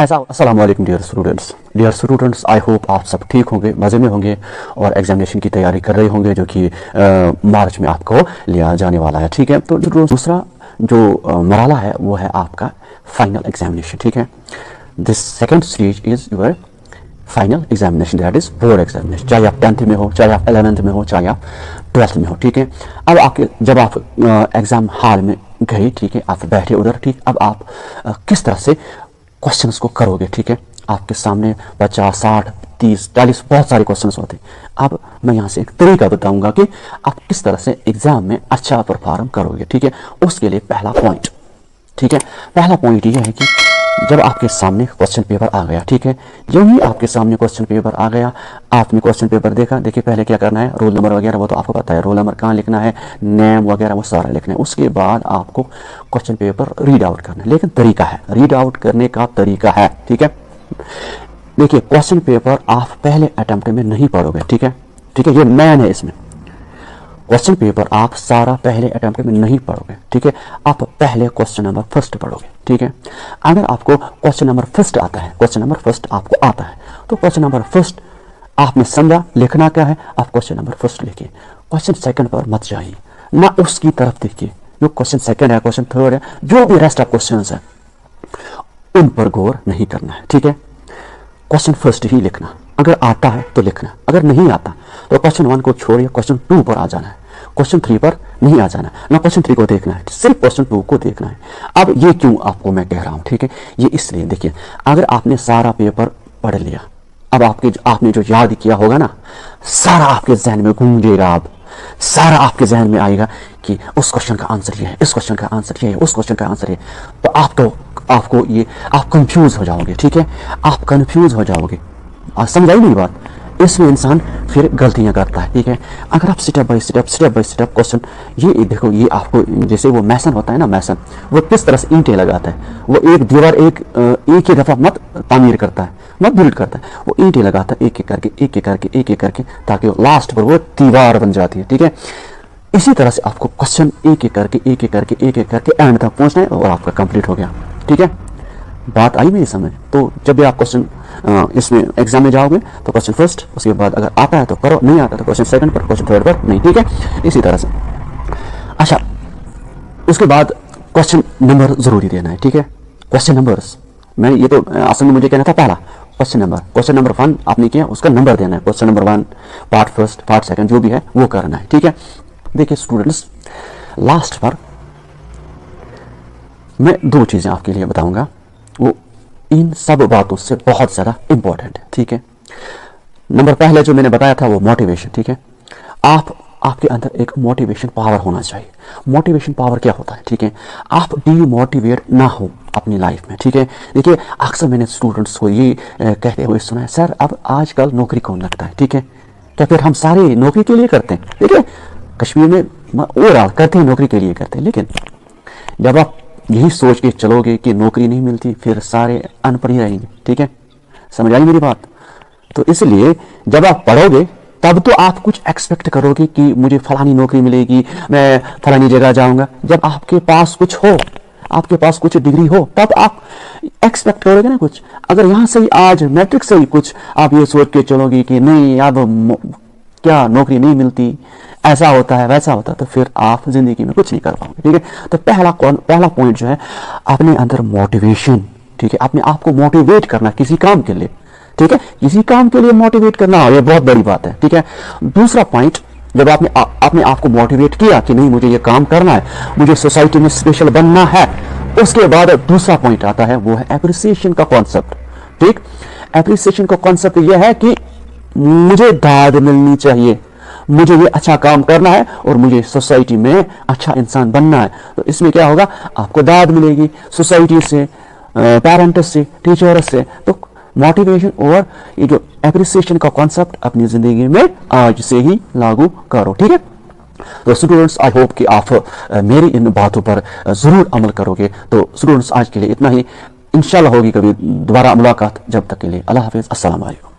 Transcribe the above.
अस्सलाम वालेकुम dear students, I hope आप सब ठीक होंगे, मज़े में होंगे और एग्जामिनेशन की तैयारी कर रहे होंगे जो कि मार्च में आपको लिया जाने वाला है। ठीक है, तो दूसरा जो मरहला है वो है आपका फाइनल एग्जामिनेशन। ठीक है, this second stage is your final examination, that is board examination. चाहे आप 10th में हो, चाहे आप 11th में हो, चाहे आप 12th में हो। ठीक है, अब जब आप एग्ज़ाम हॉल में गए, ठीक है, आप बैठे उधर, ठीक, अब आप किस तरह से क्वेश्चंस को करोगे। ठीक है, आपके सामने 50, 60, 30, 40 बहुत सारे क्वेश्चंस होते हैं। अब मैं यहाँ से एक तरीका बताऊंगा कि आप किस तरह से एग्जाम में अच्छा परफॉर्म करोगे। ठीक है, उसके लिए पहला पॉइंट, ठीक है, पहला पॉइंट ये है कि जब आपके सामने क्वेश्चन पेपर आ गया, ठीक है, जो ही आपके सामने क्वेश्चन पेपर आ गया, आपने क्वेश्चन पेपर देखा, देखिए पहले क्या करना है, रोल नंबर वगैरह वो तो आपको पता है, रोल नंबर कहाँ लिखना है, नेम वगैरह वो सारा लिखना है। उसके बाद आपको क्वेश्चन पेपर रीड आउट करना है, लेकिन तरीका है, रीड आउट करने का तरीका है। ठीक है, देखिए क्वेश्चन पेपर आप पहले अटेम्प्ट में नहीं पढ़ोगे। ठीक है, ठीक है, ये मैन है इसमें। क्वेश्चन पेपर आप सारा पहले अटेम्प्ट में नहीं पढ़ोगे। ठीक है, आप पहले क्वेश्चन नंबर फर्स्ट पढ़ोगे। ठीक है, अगर आपको क्वेश्चन नंबर फर्स्ट आता है, क्वेश्चन नंबर फर्स्ट आपको आता है, तो क्वेश्चन नंबर फर्स्ट आपने समझा लिखना क्या है, आप क्वेश्चन नंबर फर्स्ट लिखिए। क्वेश्चन सेकंड पर मत जाइए, ना उसकी तरफ देखिए। जो क्वेश्चन सेकंड है, क्वेश्चन थर्ड है, जो भी रेस्ट ऑफ क्वेश्चन है उन पर गौर नहीं करना है। ठीक है, क्वेश्चन फर्स्ट ही लिखना, अगर आता है तो लिखना, अगर नहीं आता तो क्वेश्चन 1 को छोड़िए, क्वेश्चन 2 पर आ जाना है, क्वेश्चन 3 पर नहीं आ जाना, ना क्वेश्चन 3 को देखना है, सिर्फ क्वेश्चन 2 को देखना है। अब ये क्यों आपको मैं कह रहा हूँ, ठीक है, ये इसलिए, देखिए अगर आपने सारा पेपर पढ़ लिया, अब आपने जो याद किया होगा ना, सारा आपके जहन में गूंजेगा, अब सारा आपके जहन में आएगा कि उस क्वेश्चन का आंसर ये है, इस क्वेश्चन का आंसर ये है, उस क्वेश्चन का आंसर ये, तो आप कंफ्यूज हो जाओगे। ठीक है, आप कंफ्यूज हो जाओगे, समझ आई मेरी बात। इसमें इंसान फिर गलतियां करता है। ठीक है, अगर आप स्टेप बाय स्टेप क्वेश्चन, ये देखो, ये आपको जैसे वो मैसन होता है ना, मैसन वो किस तरह से ईंटें लगाता है, वो एक दीवार एक ही दफा मत तामीर करता है, मत बिल्ड करता है, वो ईंटें लगाता है एक एक करके ताकि लास्ट पर वो दीवार बन जाती है। ठीक है, इसी तरह से आपको क्वेश्चन एक एक करके एंड तक पहुंचना है और आपका कंप्लीट हो गया। ठीक है, बात आई मेरी समझ। तो जब भी आप क्वेश्चन इसमें एग्जाम में जाओगे तो क्वेश्चन फर्स्ट, उसके बाद अगर आता है तो करो, नहीं आता तो क्वेश्चन सेकंड पर, क्वेश्चन थर्ड पर नहीं। ठीक है, इसी तरह से। अच्छा, उसके बाद क्वेश्चन नंबर जरूरी देना है। ठीक है, क्वेश्चन नंबर्स, मैं ये तो असल में मुझे कहना था पहला क्वेश्चन नंबर 1 आपने किया, उसका नंबर देना है। Question number 1 part first, part second जो भी है वो करना है। ठीक है, देखिए स्टूडेंट्स, लास्ट पर मैं 2 चीजें आपके लिए बताऊंगा, वो इन सब बातों से बहुत ज़्यादा इंपॉर्टेंट है। ठीक है, नंबर पहले जो मैंने बताया था वो मोटिवेशन। ठीक है, आपके अंदर एक मोटिवेशन पावर होना चाहिए। मोटिवेशन पावर क्या होता है, ठीक है, आप डीमोटिवेट ना हो अपनी लाइफ में। ठीक है, देखिए अक्सर मैंने स्टूडेंट्स को ये कहते हुए सुना है, सर अब आजकल नौकरी कौन लगता है। ठीक है, क्या फिर हम सारे नौकरी के लिए करते हैं? ठीक है, कश्मीर में ओवरऑल करते हैं, नौकरी के लिए करते हैं, लेकिन जब आप यही सोच के चलोगे कि नौकरी नहीं मिलती, फिर सारे अनपढ़ ही रहेंगे। ठीक है, समझ आई मेरी बात। तो इसलिए जब आप पढ़ोगे तब तो आप कुछ एक्सपेक्ट करोगे कि मुझे फलानी नौकरी मिलेगी, मैं फलानी जगह जाऊंगा। जब आपके पास कुछ हो, आपके पास कुछ डिग्री हो, तब आप एक्सपेक्ट करोगे ना कुछ। अगर यहाँ से ही आज मैट्रिक से ही कुछ आप ये सोच के चलोगे कि नहीं अब क्या नौकरी नहीं मिलती, ऐसा होता है वैसा होता है, तो फिर आप जिंदगी में कुछ नहीं कर पाओगे। ठीक है, तो पहला पॉइंट जो है अपने अंदर मोटिवेशन। ठीक है, अपने आप को मोटिवेट करना किसी काम के लिए। ठीक है, किसी काम के लिए मोटिवेट करना ये बहुत बड़ी बात है। ठीक है, दूसरा पॉइंट, जब आपने अपने आप को मोटिवेट किया कि नहीं मुझे ये काम करना है, मुझे सोसाइटी में स्पेशल बनना है, उसके बाद दूसरा पॉइंट आता है, वो है एप्रिसिएशन का कॉन्सेप्ट। ठीक, एप्रिसिएशन का कॉन्सेप्ट यह है कि मुझे दाद मिलनी चाहिए, मुझे ये अच्छा काम करना है और मुझे सोसाइटी में अच्छा इंसान बनना है। तो इसमें क्या होगा, आपको दाद मिलेगी सोसाइटी से, पेरेंट्स से, टीचर्स से। तो मोटिवेशन और ये जो एप्रिसिएशन का कॉन्सेप्ट अपनी जिंदगी में आज से ही लागू करो। ठीक है, तो स्टूडेंट्स आई होप कि आप मेरी इन बातों पर जरूर अमल करोगे। तो स्टूडेंट्स आज के लिए इतना ही, इंशाल्लाह होगी कभी दोबारा मुलाकात। जब तक के लिए अल्लाह हाफिज, अस्सलाम वालेकुम।